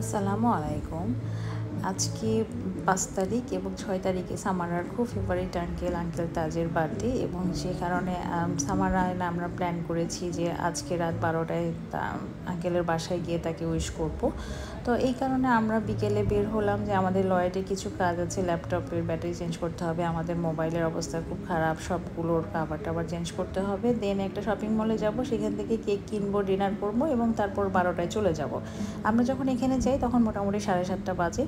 আসসালামু আলাইকুম। আজকে ৫ তারিখ এবং ৬ তারিখে সামারার খুব ফেভারিট আঙ্কেল তাজের বার্থডে, এবং সে কারণে সামারায় আমরা প্ল্যান করেছি যে আজকে রাত ১২টায় আঙ্কেলের বাসায় গিয়ে তাকে উইশ করব। তো এই কারণে আমরা বিকেলে বের হলাম যে আমাদের লয়েডে কিছু কাজ আছে, ল্যাপটপের ব্যাটারি চেঞ্জ করতে হবে, আমাদের মোবাইলের অবস্থা খুব খারাপ, সবগুলোর কাভার টাভার চেঞ্জ করতে হবে। দেন একটা শপিং মলে যাব, সেখান থেকে কেক কিনবো, ডিনার করব এবং তারপর 12টায় চলে যাব। আমরা যখন এখানে যাই তখন মোটামুটি 7:30 বাজে।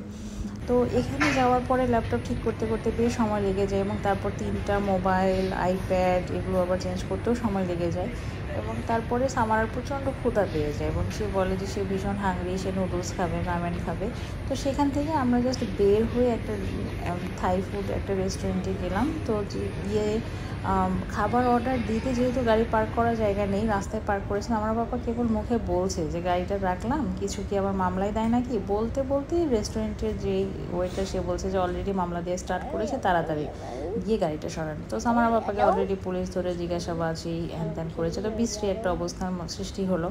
তো এখানে যাওয়ার পরে ল্যাপটপ ঠিক করতে করতে বেশ সময় লেগে যায়, এবং তারপর 3টা মোবাইল, আইপ্যাড এগুলো আবার চেঞ্জ করতেও সময় লেগে যায়। এবং তারপরে সামারার প্রচণ্ড ক্ষুধা পেয়ে যায় এবং সে বলে যে সে ভীষণ হাংরি, সে নুডলস খাবে, রামেন খাবে। তো সেখান থেকে আমরা জাস্ট বের হয়ে একটা থাই ফুড একটা রেস্টুরেন্টে গেলাম। তো গিয়ে খাবার অর্ডার দিতে যেহেতু গাড়ি পার্ক করার জায়গা নেই, রাস্তায় পার্ক করেছিলাম। আমার বাবা কেবল মুখে বলছে যে গাড়িটা রাখলাম, কিছু কি আবার মামলায় দেয় নাকি, বলতে বলতেই রেস্টুরেন্টের যেই ওয়েটার সে বলছে যে অলরেডি মামলা দিয়ে স্টার্ট করেছে, তাড়াতাড়ি গিয়ে গাড়িটা সরান। তো আমার বাবাকে অলরেডি পুলিশ ধরে জিজ্ঞাসাবাজি হ্যান ত্যান করেছে। তো বিশ্রী একটা অবস্থার সৃষ্টি হলো।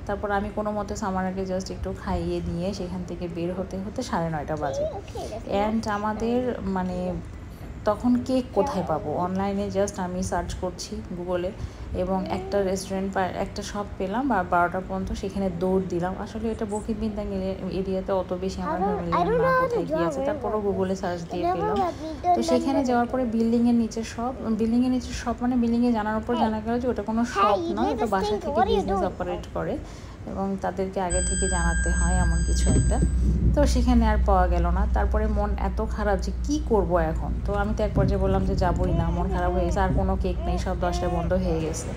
তারপর আমি কোনো মতে সামারাকে জাস্ট একটু খাইয়ে নিয়ে সেখান থেকে বের হতে হতে 9:30 বাজে। অ্যান্ড আমাদের মানে তখন কেক কোথায় পাবো, অনলাইনে জাস্ট আমি সার্চ করছি গুগলে, এবং একটা রেস্টুরেন্ট একটা শপ পেলাম। আর 12টা পর্যন্ত সেখানে দৌড় দিলাম। আসলে এটা বকিবিন্দাং এরিয়াতে অত বেশি আমার ফ্যামিলি না কোথায় গিয়ে আছে, তারপরও গুগলে সার্চ দিয়ে পেলাম। তো সেখানে যাওয়ার পরে বিল্ডিংয়ের নিচে শপ মানে বিল্ডিংয়ে জানার উপর জানা গেল যে ওটা কোনো শপ নয়, ওটা বাসা থেকে বিজনেস অপারেট করে এবং তাদেরকে আগে থেকে জানাতে হয় এমন কিছু একটা। তো সেখানে আর পাওয়া গেল না। তারপরে মন এত খারাপ যে কি করব এখন। তো আমি তো এক পর্যায়ে বললাম যে যাবই না, মন খারাপ হয়ে গেছে, আর কোনো কেক নেই, সব 10টায় বন্ধ হয়ে গেছে।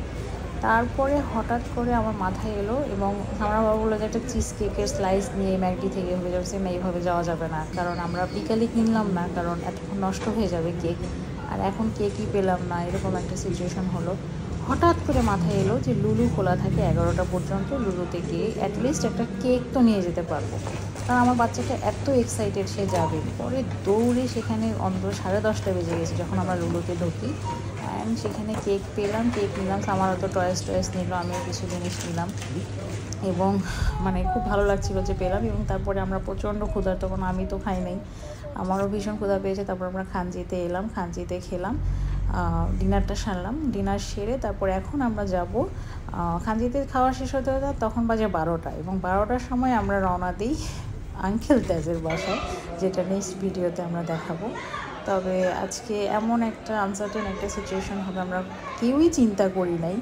তারপরে হঠাৎ করে আমার মাথায় এলো, এবং আমার বাবা বললো যে একটা চিজ কেকের স্লাইস নিয়ে ম্যাকডি থেকে হয়ে যাচ্ছে না, এইভাবে যাওয়া যাবে না, কারণ আমরা বিকালে কিনলাম না, কারণ এতক্ষণ নষ্ট হয়ে যাবে কেক, আর এখন কেকই পেলাম না, এরকম একটা সিচুয়েশন হলো। হঠাৎ করে মাথায় এলো যে লুলু খোলা থাকে 11টা পর্যন্ত, লুলুতে গিয়ে অ্যাটলিস্ট একটা কেক তো নিয়ে যেতে পারবো, কারণ আমার বাচ্চাটা এত এক্সাইটেড সে যাবে। পরে দৌড়ে সেখানে 10:30 বেজে গেছে যখন আমরা লুলুতে ঢুকি, অ্যান্ড সেখানে কেক পেলাম, কেক নিলাম। আমারও তো টয়েস নিল, আমিও কিছু জিনিস নিলাম, এবং মানে খুব ভালো লাগছিল যে পেলাম। এবং তারপরে আমরা প্রচণ্ড ক্ষুধার, তখন আমি তো খাই নাই, আমারও ভীষণ ক্ষুধা পেয়েছে। তারপর আমরা খানজিতে এলাম, খানজিতে খেলাম, ডিনারটা সারলাম। ডিনার সেরে তারপর এখন আমরা যাব খানজিতে। খাওয়া শেষ হতে হতে তখন বাজে 12টা, এবং 12টার সময় আমরা রওনা দিই আঙ্কেল তাজের বাসায়, যেটা নেক্সট ভিডিওতে আমরা দেখাবো। তবে আজকে এমন একটা আনসার্টেন একটা সিচুয়েশন হবে, আমরা কেউই চিন্তা করি নাই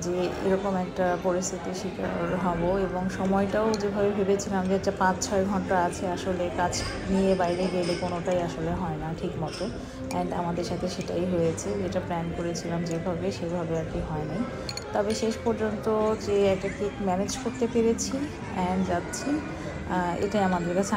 যে এরকম একটা পরিস্থিতির শিকার হব। এবং সময়টাও যেভাবে ভেবেছিলাম যে একটা 5-6 ঘন্টা আছে, আসলে কাজ নিয়ে বাইরে গেলে কোনোটাই আসলে হয় না ঠিক মতো। অ্যান্ড আমাদের সাথে সেটাই হয়েছে, যেটা প্ল্যান করেছিলাম যেভাবে সেভাবে আর কি হয় নাই। তবে শেষ পর্যন্ত যে একটা কেক ম্যানেজ করতে পেরেছি অ্যান্ড যাচ্ছি, এটাই আমাদের কাছে